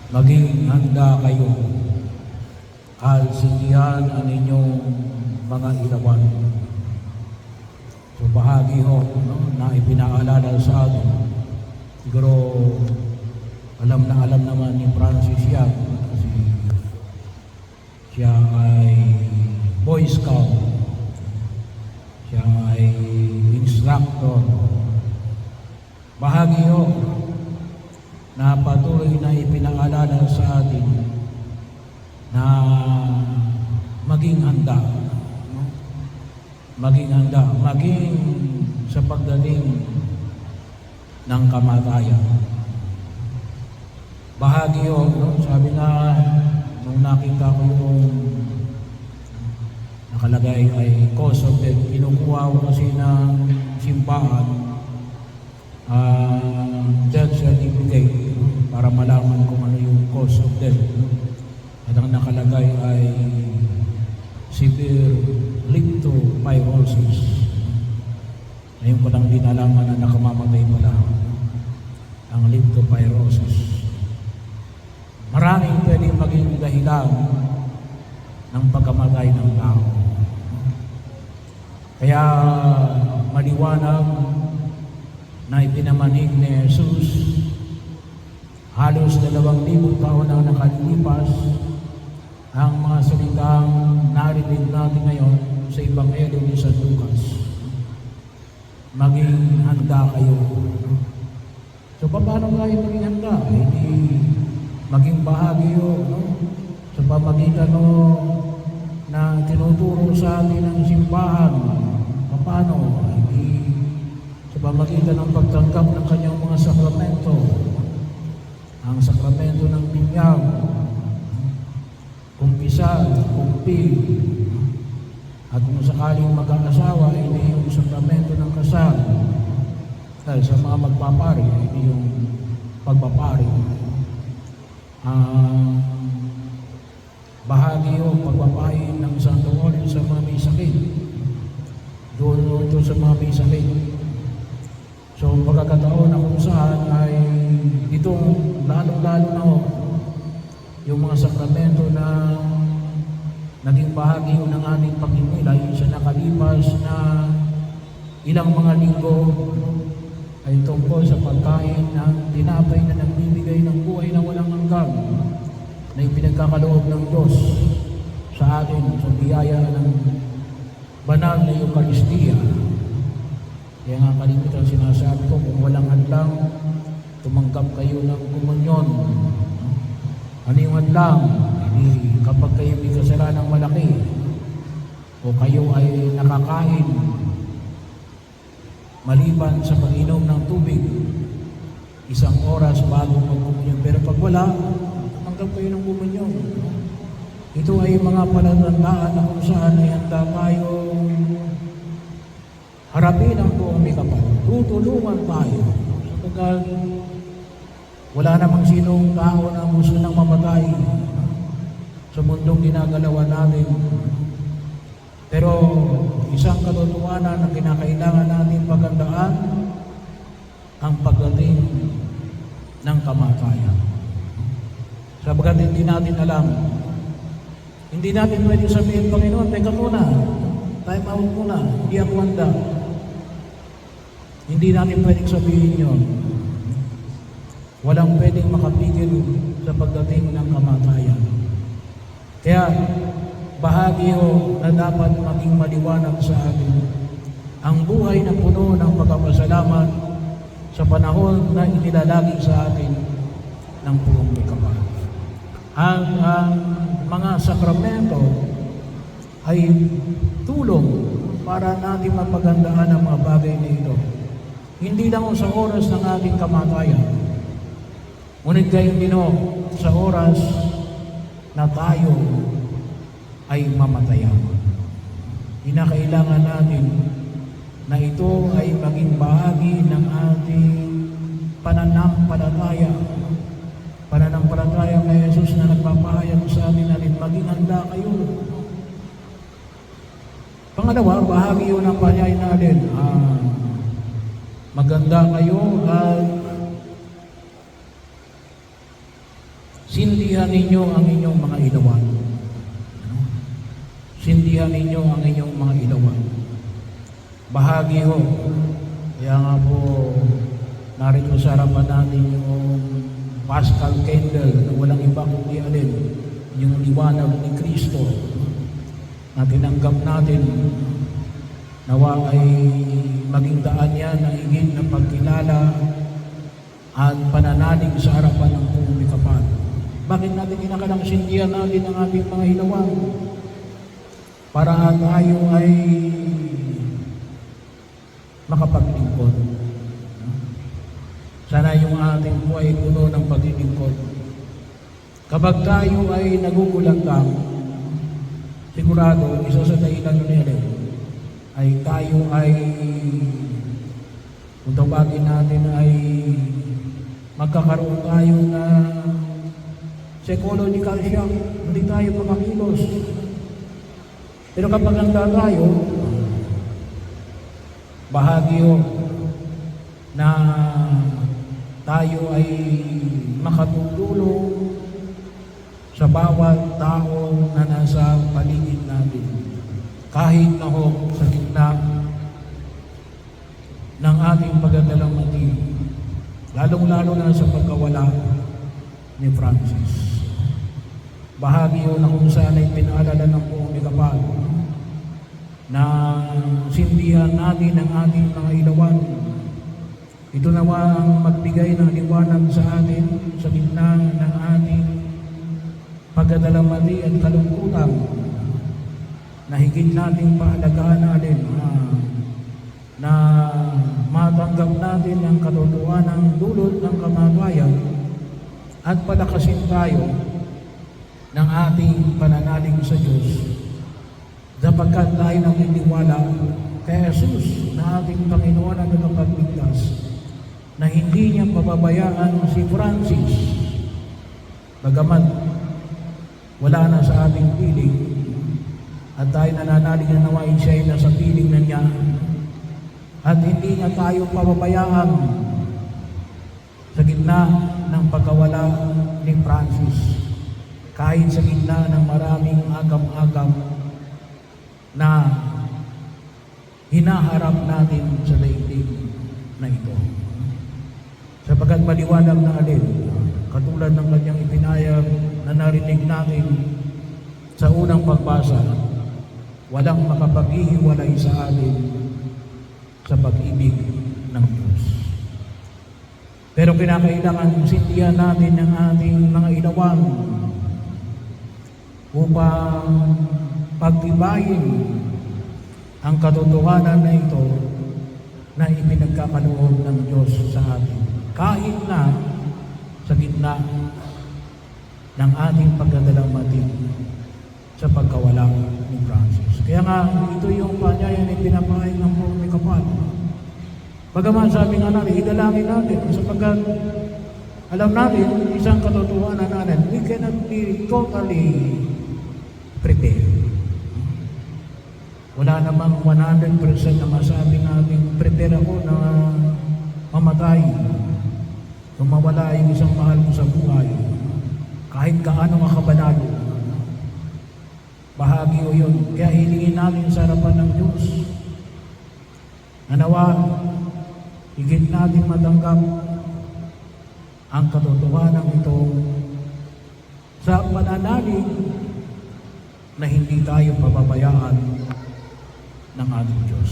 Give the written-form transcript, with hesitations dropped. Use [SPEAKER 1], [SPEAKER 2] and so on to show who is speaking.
[SPEAKER 1] maging handa kayo at sindihan ang inyong mga ilawan. So bahagi ho, no, na ipinaalala sa atin. Siguro alam naman ni Francis yan kasi siya ay Boy Scout, siya ay instructor. Bahagi ho na patuloy na ipinaalala sa atin na maging handa, no? Maging handa, maging sa pagdating ng kamatayan. Bahagi yun, no? Sabi nga, nung nakita ko yung nakalagay ay cause of death, kinukuha ko kasi ng simbahan, death certificate, para malaman kung ano yung cause of death. At ang nakalagay ay severe leptopyrosis. Ngayon ko lang din alaman na nakamamatay pala ang leptopyrosis. Maraming pwedeng maging dahilan ng pagkamatay ng tao. Kaya maliwanag na ipinamanig ni Jesus halos 2,000 taon na nakalipas ang mga salitang narinig natin ngayon sa Ebanghelyo ni San Lucas. Maging handa kayo. So paano tayo maging handa? Hindi maging bahagi yun, no? Sa pamagitan na tinuturo sa atin ng simbahan. Paano? Hindi sa pamagitan ng pagtanggap ng kanyang mga sakramento. Ang sakramento ng binyag, kumpisal, kumpil, at kung sakaling mag-aasawa, hindi yung sakramento ng kasal. Dahil sa mga magpapari, hindi yung pagpapari. Bahagi yung pagpapahin ng Santo Orin sa mga may sakit. Doon ito sa mga may sakit. So, pagkakataon na kung saan ay itong lalo-lalo na yung mga sakramento na naging bahagi ng ating pagninilay sa nakalipas na ilang mga linggo ay tungkol sa pagkain ng tinapay na nagbibigay ng buhay na walang hanggan na ipinagkakaloob ng Diyos sa atin sa biyaya ng banal na Eucharistia. Kaya nga kalimitan sinasabi ko, kung walang hadlang, tumanggap kayo ng komunyon. Ano yung hadlang? Hindi kapag kayo may kasalanang malaki o kayo ay nakakain maliban sa pag-inom ng tubig 1 oras bago mag-komunyon. Pero pag wala, tumanggap kayo ng komunyon. Ito ay mga palatandaan na kung saan ay handa tayo harapin ang buong may kapal. Tutulungan tayo. Sapagkat wala namang sinong tao na gusto nang mamatay sa mundong ginagalawan natin. Pero isang katotohanan na kinakailangan natin paghandaan ang pagdating ng kamatayan. Sapagkat hindi natin alam, hindi natin pwede sabihin, Panginoon, teka muna, time out muna, hindi ako handa. Hindi natin pwedeng sabihin yun. Walang pwedeng makapigil sa pagdating ng kamatayan. Kaya, bahagi na dapat maging maliwanag sa atin ang buhay na puno ng pagpapasalamat sa panahon na inilalagi sa atin ng purong may kapal. Ang mga sakramento ay tulong para natin mapagandaan ang mga bagay na ito. Hindi lang sa oras ng ating kamatayan, ngunit gayon din sa oras na tayo ay mamatayan. Kinakailangan natin na ito ay maging bahagi ng ating pananampalataya. Pananampalataya kay Jesus na nagpapahayag sa atin na rin maging handa kayo. Pangalawa, bahagi yun ng panyay natin. Maganda kayo at sindihan ninyo ang inyong mga ilawan. Sindihan ninyo ang inyong mga ilawan. Bahagi ho. Kaya nga po, narito sa harapan natin yung Paschal Candle na walang iba kundi alin, yung liwanag ni Kristo na tinanggap natin. Nawa ay maging daan yan ng higit na pagkilala at pananalig sa harapan ng buong kapal. Bakit natin kinakalang sindihan natin ang ating mga ilawan? Para tayo ay makapaglingkod. Sana yung ating buhay puno ng paglilingkod. Kapag tayo ay nagugulat lang, sigurado, isa sa dahilan nila ay tayo ay, kung tawagin natin ay magkakaroon tayo na psychological shock, hindi tayo makakilos. Pero kapag handa tayo, bahagi na tayo ay makatutulong sa bawat tao na nasa paligid natin. Kahit na sa gitna ng ating pagdadalamati, lalong-lalo na sa pagkawala ni Francis. Bahagi na kung saan ay pinaalala ng buong kapal na sindihan natin ang ating mga ilawan. Ito nawa ang magbigay ng liwanag sa atin sa gitna ng ating pagdadalamati at kalungkutan na higit nating paalagaan natin na matanggap natin ang katotohanan ng dulot ng kamatayan at palakasin tayo ng ating pananalig sa Diyos sapagkat tayo naniniwala kay Jesus na ating Panginoon at tagapagligtas na hindi niya pababayaan si Francis bagamat wala na sa ating piling at tayo nananalig na nawain siya ay nasa piling na niya at hindi niya tayo pababayaan sa gitna ng pagkawala ni Francis kahit sa gitna ng maraming agam-agam na hinaharap natin sa daigdig na ito. Sapagkat maliwanag na alin, katulad ng kanyang ipinayag na narinig natin sa unang pagbasa, walang makapaghihiwalay sa atin sa pag-ibig ng Diyos. Pero kinakailangan sindihan natin ang ating mga ilawan upang pagtibayin ang katotohanan na ito na ipinagkakaloob ng Diyos sa atin. Kahit na sa gitna ng ating pagdadalamati sa pagkawala ni Francis. Kaya nga, ito yung panyayan na pinapahayag ng buong kapal. Bagaman sabi nga natin, idalangin natin sapagkat alam natin, isang katotohanan natin, we cannot be totally prepared. Wala namang 100% na masabi natin, prepare ako na mamatay. Kung mawala yung isang mahal mo sa buhay, kahit kaano makabanal, bahagi o yun. Kaya hilingin natin sa harapan ng Diyos na nawa, higit natin matanggap ang katotohanan ito sa pananalig na hindi tayo pababayaan ng ating Diyos.